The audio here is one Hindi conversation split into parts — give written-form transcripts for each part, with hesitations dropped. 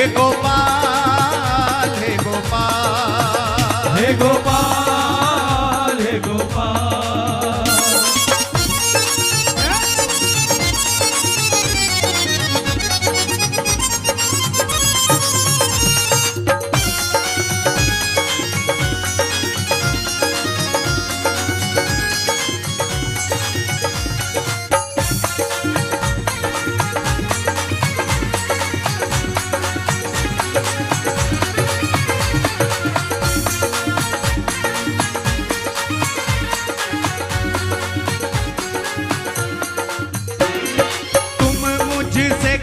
गोपाल हे गोपाल हे गोपाल हे गोपाल।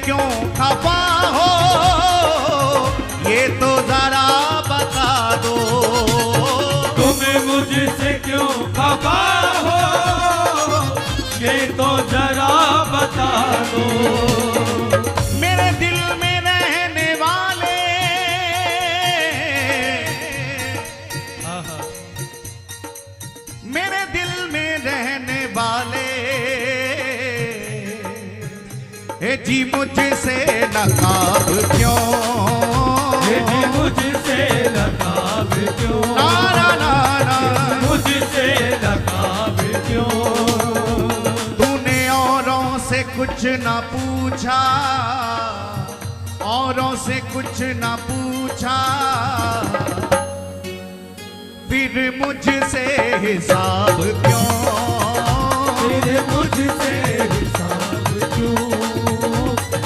क्यों खफा हो ये तो जरा बता दो। तुम मुझसे क्यों खफा हो ये तो जरा बता दो। मेरे दिल में रहने वाले मेरे दिल में रहने वाले जी मुझसे नकाब क्यों जी मुझसे नकाब क्यों ना ना ना मुझसे नकाब क्यों। तूने औरों से कुछ ना पूछा औरों से कुछ ना पूछा फिर मुझसे हिसाब क्यों फिर मुझसे हिसाब क्यों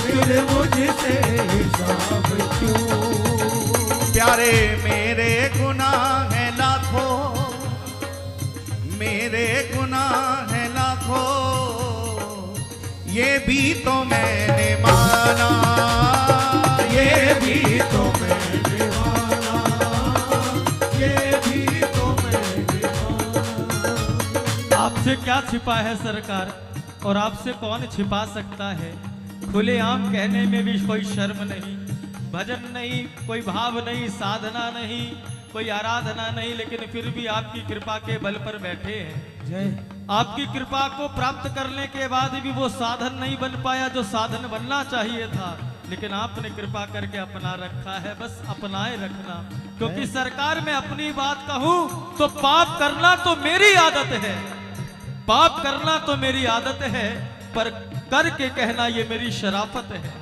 फिर मुझसे हिसाब क्यों। प्यारे मेरे गुनाह है लाखों मेरे गुनाह है लाखों ये भी तो मैंने माना ये भी तो मैंने माना ये भी तो मैंने माना। आपसे क्या छिपा है सरकार और आपसे कौन छिपा सकता है। खुलेआम कहने में भी कोई शर्म नहीं, भजन नहीं, कोई भाव नहीं, साधना नहीं, कोई आराधना नहीं, लेकिन फिर भी आपकी कृपा के बल पर बैठे हैं। जय आपकी कृपा को प्राप्त करने के बाद भी वो साधन नहीं बन पाया जो साधन बनना चाहिए था, लेकिन आपने कृपा करके अपना रखा है। बस अपनाए रखना, क्योंकि सरकार में अपनी बात कहूं तो पाप करना तो मेरी आदत है, पाप करना तो मेरी आदत है, पर करके कहना ये मेरी शराफत है,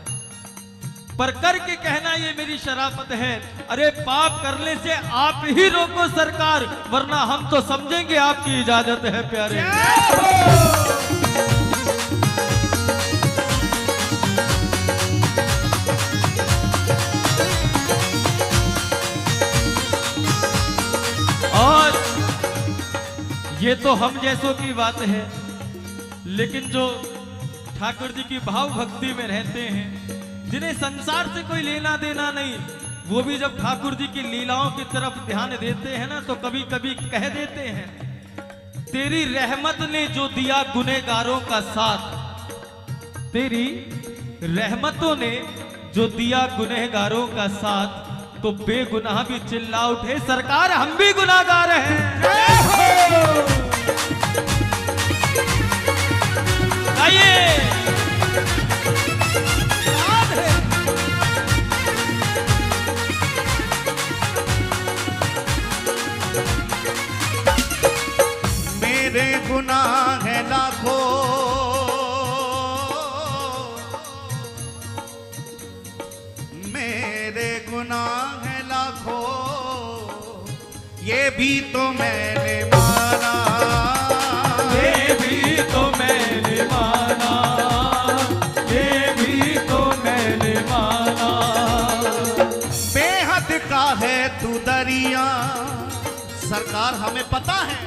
पर करके कहना ये मेरी शराफत है। अरे पाप करने से आप ही रोको सरकार, वरना हम तो समझेंगे आपकी इजाजत है प्यारे। और ये तो हम जैसों की बात है, लेकिन जो ठाकुर जी की भाव भक्ति में रहते हैं, जिन्हें संसार से कोई लेना देना नहीं, वो भी जब ठाकुर जी की लीलाओं की तरफ ध्यान देते हैं ना, तो कभी कभी कह देते हैं, तेरी रहमत ने जो दिया गुनहगारों का साथ, तेरी रहमतों ने जो दिया गुनहगारों का साथ, तो बेगुनाह भी चिल्ला उठे सरकार हम भी गुनाहगार हैं। आइए मेरे गुनाह है लाखों मेरे गुनाह है लाखों ये भी तो मैंने माना ये भी तो मैंने माना ये भी तो मैंने माना। बेहद का है तू दरिया सरकार हमें पता है,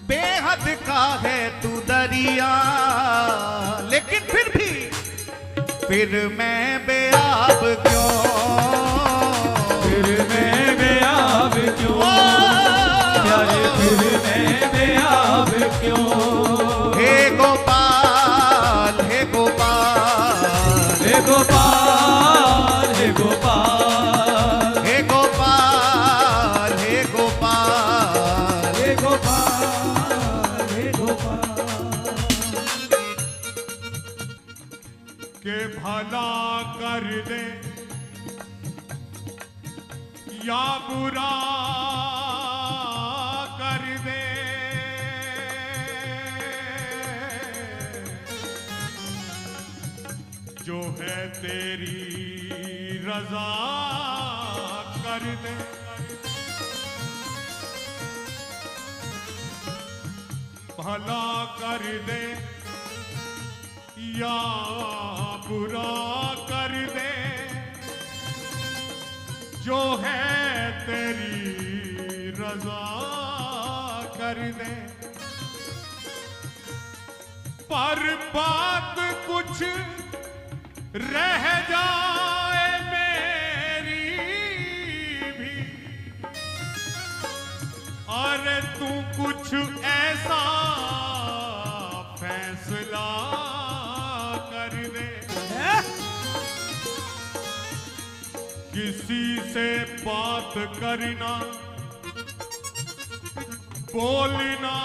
बेहद का है तू दरिया, लेकिन फिर मैं बेआब क्यों फिर मैं बेआब क्यों प्यारे फिर मैं बेआब क्यों। हे गोपाल हे गोपाल हे गोपाल हे गोपाल हे गोपाल हे गोपाल हे गोपाल हे गोपाल। के भला कर दे या बुरा कर दे, जो है तेरी रजा कर दे। भला कर दे या बुरा कर दे, जो है तेरी रजा कर दे। पर बात कुछ रह जाए मेरी भी, अरे तू कुछ ऐसा फैसला कर दे, किसी से बात करना बोलना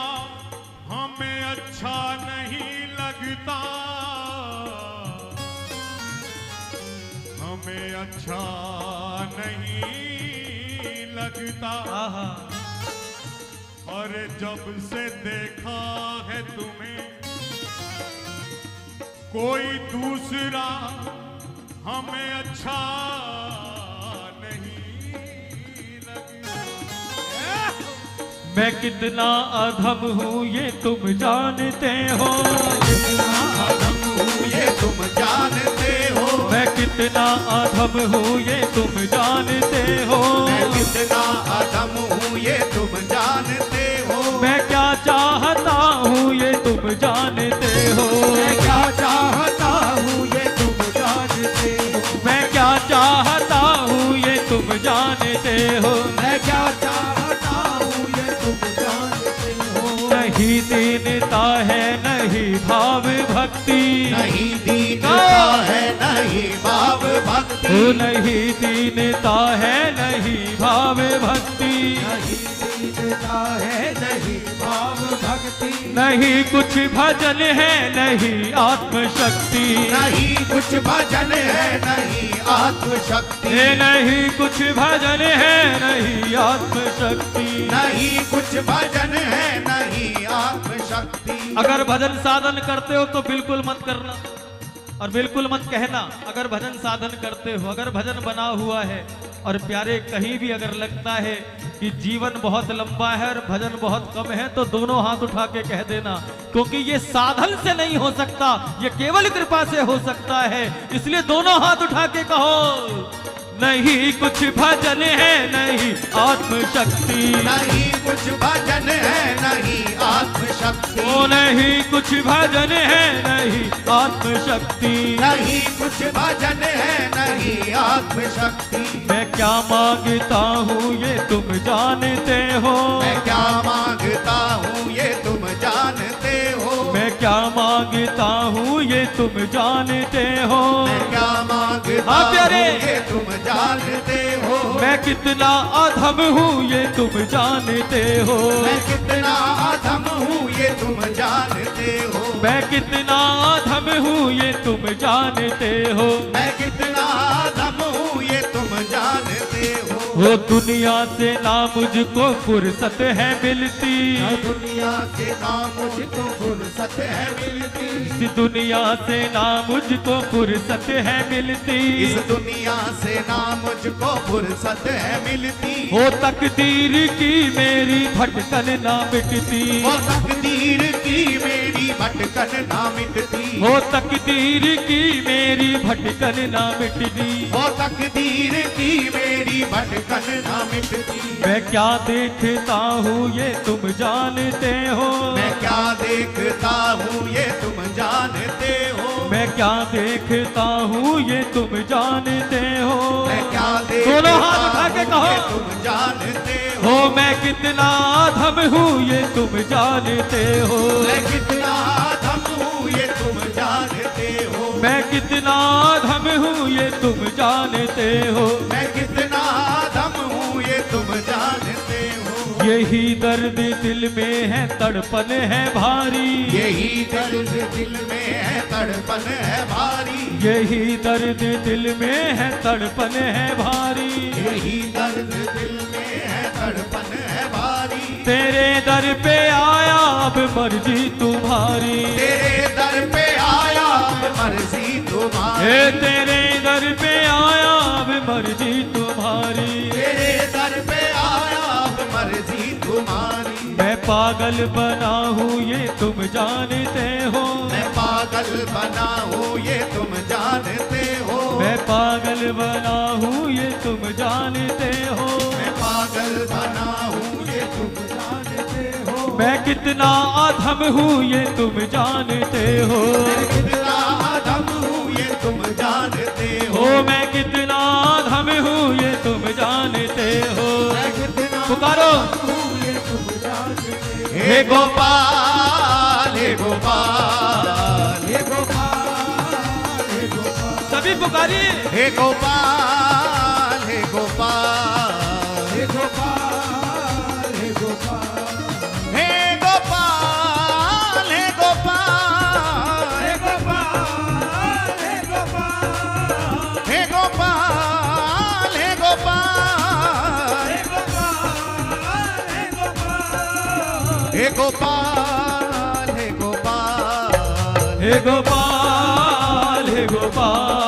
हमें अच्छा नहीं लगता, हमें अच्छा नहीं लगता। आहा, और जब से देखा है तुम्हें कोई दूसरा हमें अच्छा नहीं लगता। मैं कितना अधम हूँ ये तुम जानते हो, ये तुम जानते हो, मैं कितना अधम हूँ ये तुम जानते हो, मैं कितना अधम हूँ ये तुम जानते हो, मैं क्या चाहता हूँ ये तुम जानते हो, मैं क्या चाहता हूँ ये तुम जानते हो, मैं क्या चाहता हूँ ये तुम जानते हो, मैं क्या चाहता हूँ ये तुम जानते हो। नहीं दीनता है नहीं भाव भक्ति, नहीं दीनता है नहीं भाव भक्ति, ओ नहीं दीनता है नहीं भाव भक्ति, नहीं दीनता है नहीं भाव भक्ति, नहीं कुछ भजन है नहीं आत्मशक्ति, नहीं कुछ भजन है नहीं आत्मशक्ति, ये नहीं कुछ भजन है नहीं आत्मशक्ति। नहीं कुछ भजन है नहीं आत्मशक्ति। अगर भजन साधन करते हो तो बिल्कुल मत करना और बिल्कुल मत कहना। अगर भजन साधन करते हो, अगर भजन बना हुआ है और प्यारे कहीं भी अगर लगता है कि जीवन बहुत लंबा है और भजन बहुत कम है, तो दोनों हाथ उठा के कह देना, क्योंकि ये साधन से नहीं हो सकता, ये केवल कृपा से हो सकता है। इसलिए दोनों हाथ उठा के कहो, नहीं कुछ भजन है नहीं आत्मशक्ति, नहीं कुछ भजन है नहीं आत्मशक्ति, ओ नहीं कुछ भजन है नहीं आत्मशक्ति, नहीं कुछ भजन है नहीं आत्मशक्ति। मैं क्या मांगता हूँ ये तुम जानते हो, मैं क्या मांगता हूँ ये तुम जानते हो, मैं क्या मांगता हूँ ये तुम जानते हो, मैं क्या मांगता हाँ हूँ प्यारे। ये तुम जानते हो, मैं कितना अधम हूँ ये तुम जानते हो, मैं कितना अधम हूँ ये तुम जानते हो, मैं कितना अधम हूँ ये तुम जानते हो, मैं कितना अधम हूँ ये तुम जानते हो। वो दुनिया से ना मुझको फुर्सत है मिलती, दुनिया से ना मुझको फुर्सत है मिलती, इस दुनिया से ना मुझको फुर्सत है मिलती, इस दुनिया से ना मुझको फुर्सत है मिलती, हो तकदीर की मेरी भटकन ना मिटती, वो तकदीर की मेरी भटकन ना मिटती, हो तकदीर की मेरी भटकन ना मिटती। वो तकदीर की मेरी भटकन ना मिटती। मैं क्या देखता हूँ ये तुम जानते हो, मैं क्या देखता हूँ ये तुम जानते हो, मैं क्या देखता हूँ ये तुम जानते हो, मैं क्या देखता दोनों हाथ उठा के हूँ कहो। ये तुम जानते हो, हो मैं कितना अधम हूँ ये तुम जानते हो, मैं कितना अधम हूँ ये तुम जानते हो, मैं कितना अधम हूँ ये तुम जानते हो, मैं कितना अधम हूँ ये तुम जानते हो। यही दर्द दिल में है, तड़पन है भारी। यही दर्द दिल में है, तड़पन है भारी। यही दर्द दिल में है, तड़पन है भारी। यही दर्द दिल में है, तड़पन है भारी। तेरे दर पे आया अब मर्जी तुम्हारी। तेरे दर पे आया अब मर्जी तुम्हारी। हे तेरे दर पे आया अब मर्जी तुम्हारी। तेरे दर पे आया अब मर्जी तुम्हारी। मैं पागल बना हूँ ये तुम जानते हो। मैं पागल बना हूँ ये तुम जानते हो। मैं पागल बना हूँ ये तुम जानते हो। मैं पागल बना हूँ ये तुम जानते हो। मैं कितना अधम हूँ ये तुम जानते हो। मैं कितना अधम हूँ ये तुम जानते हो। ओ मैं कितना अधम हूँ ये तुम जानते हो। मैं कितना पुकारो हूँ ये तुम जानते हो। हे गोपाल, हे गोपाल, हे गोपाल, हे गोपाल। सभी पुकारिए। हे गोपाल, हे गोपाल, हे गोपाल, हे गोपाल। हे गोपाल, हे गोपाल, हे गोपाल, हे गोपाल। हे गोपाल, हे गोपाल, हे गोपाल, हे गोपाल। हे गोपाल, हे गोपाल, हे गोपाल, हे गोपाल,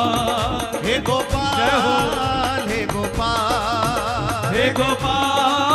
हे गोपाल, हे गोपाल, हे गोपाल,